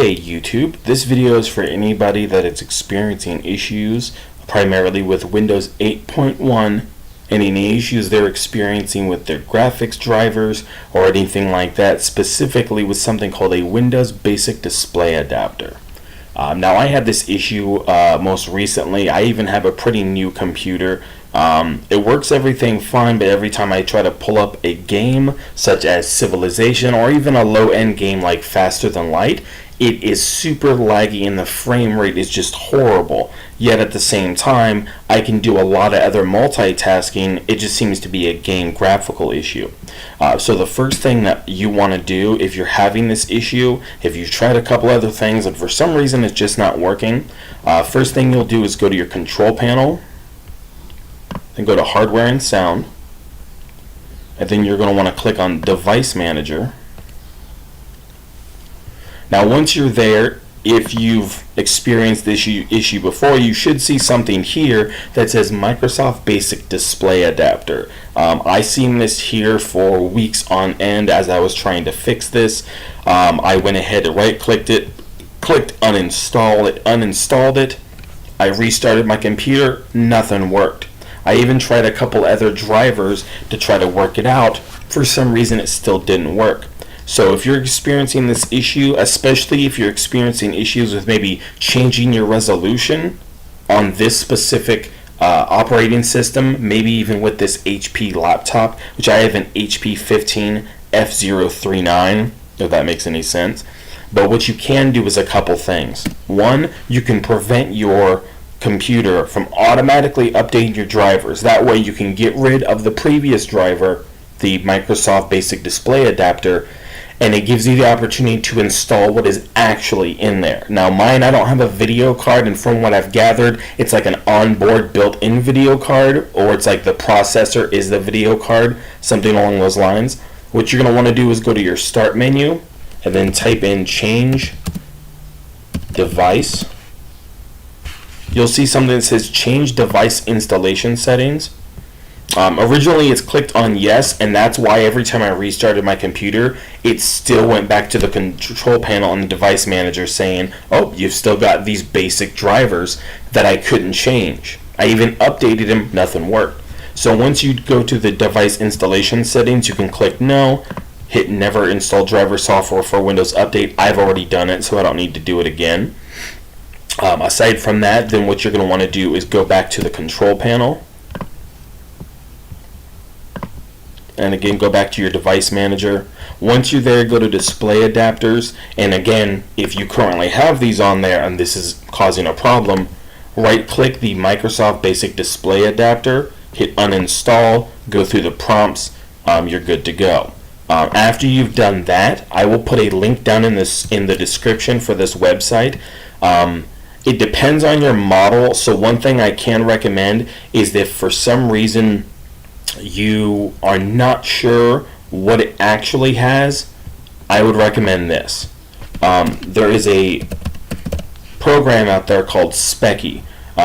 Hey YouTube, this video is for anybody that is experiencing issues primarily with Windows 8.1 and any issues they're experiencing with their graphics drivers or anything like that, specifically with something called a Windows Basic Display Adapter. Now I had this issue most recently. I even have a pretty new computer. It works everything fine, but every time I try to pull up a game such as Civilization or even a low-end game like Faster Than Light, it is super laggy and the frame rate is just horrible. Yet at the same time, I can do a lot of other multitasking. It just seems to be a game graphical issue. So the first thing that you want to do if you're having this issue, if you've tried a couple other things and for some reason it's just not working, first thing you'll do is go to your control panel, then go to Hardware and Sound, and then you're going to want to click on Device Manager. Now once you're there, if you've experienced this issue before, you should see something here that says Microsoft Basic Display Adapter. I seen this here for weeks on end as I was trying to fix this. I went ahead and right-clicked it, clicked uninstall it, uninstalled it. I restarted my computer, nothing worked. I even tried a couple other drivers to try to work it out. For some reason it still didn't work. So if you're experiencing this issue, especially if you're experiencing issues with maybe changing your resolution on this specific operating system, maybe even with this HP laptop, which I have an HP 15 F039, if that makes any sense. But what you can do is a couple things. One, you can prevent your computer from automatically updating your drivers. That way you can get rid of the previous driver, the Microsoft Basic Display Adapter, and it gives you the opportunity to install what is actually in there. Now mine, I don't have a video card, and from what I've gathered, it's like an onboard built-in video card, or it's like the processor is the video card, something along those lines. What you're going to want to do is go to your Start menu, and then type in Change Device. You'll see something that says Change Device Installation Settings. Originally it's clicked on yes, and that's why every time I restarted my computer it still went back to the control panel on the device manager saying, oh, you've still got these basic drivers that I couldn't change. I even updated them, nothing worked. So once you go to the device installation settings, you can click no, hit never install driver software for Windows Update. I've already done it, so I don't need to do it again. Aside from that, then what you're going to want to do is go back to the control panel. And again, go back to your device manager. Once you're there, go to display adapters. And again, if you currently have these on there and this is causing a problem, right click the Microsoft Basic Display Adapter, hit uninstall, go through the prompts, you're good to go. After you've done that, I will put a link down in the description for this website. It depends on your model, so one thing I can recommend is that for some reason you are not sure what it actually has, I would recommend this. There is a program out there called Speccy.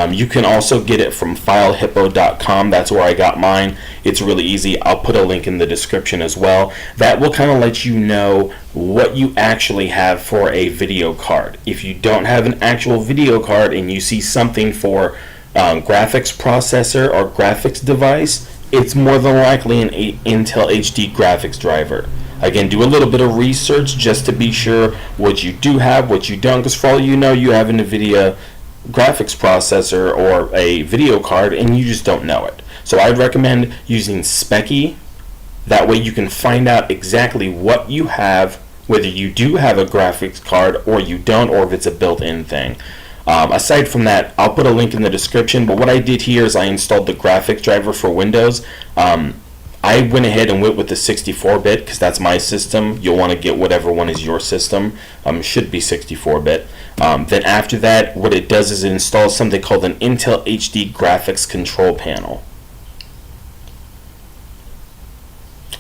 You can also get it from filehippo.com. That's where I got mine. It's really easy. I'll put a link in the description as well. That will kind of let you know what you actually have for a video card. If you don't have an actual video card and you see something for graphics processor or graphics device, it's more than likely an Intel HD graphics driver. Again, do a little bit of research just to be sure what you do have, what you don't, because for all you know, you have an NVIDIA graphics processor or a video card and you just don't know it. So I'd recommend using Speccy. That way you can find out exactly what you have, whether you do have a graphics card or you don't, or if it's a built-in thing. Aside from that, I'll put a link in the description, but what I did here is I installed the graphics driver for Windows. I went ahead and went with the 64-bit because that's my system. You'll want to get whatever one is your system. Should be 64-bit. Then after that, what it does is it installs something called an Intel HD graphics control panel.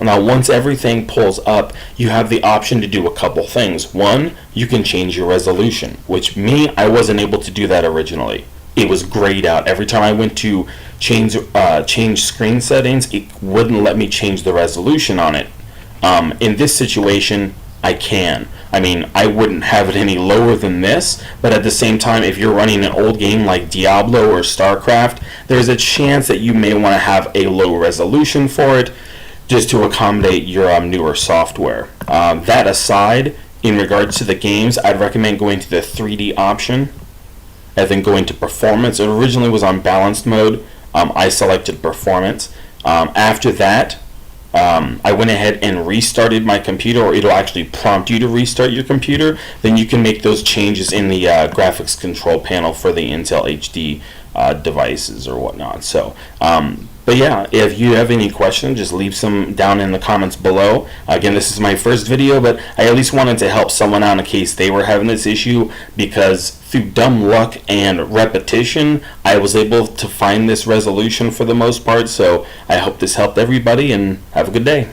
Now once everything pulls up, you have the option to do a couple things. One, you can change your resolution, which I wasn't able to do that originally. It was grayed out. Every time I went to change screen settings, it wouldn't let me change the resolution on it. In this situation, I can. I mean, I wouldn't have it any lower than this, but at the same time, if you're running an old game like Diablo or StarCraft, there's a chance that you may want to have a low resolution for it, just to accommodate your newer software. That aside, in regards to the games, I'd recommend going to the 3D option and then going to performance. It originally was on balanced mode. I selected performance. After that, I went ahead and restarted my computer, or it'll actually prompt you to restart your computer. Then you can make those changes in the graphics control panel for the Intel HD devices or whatnot. So, but yeah, if you have any questions, just leave some down in the comments below. Again, this is my first video, but I at least wanted to help someone out in case they were having this issue, because through dumb luck and repetition, I was able to find this resolution for the most part. So I hope this helped everybody, and have a good day.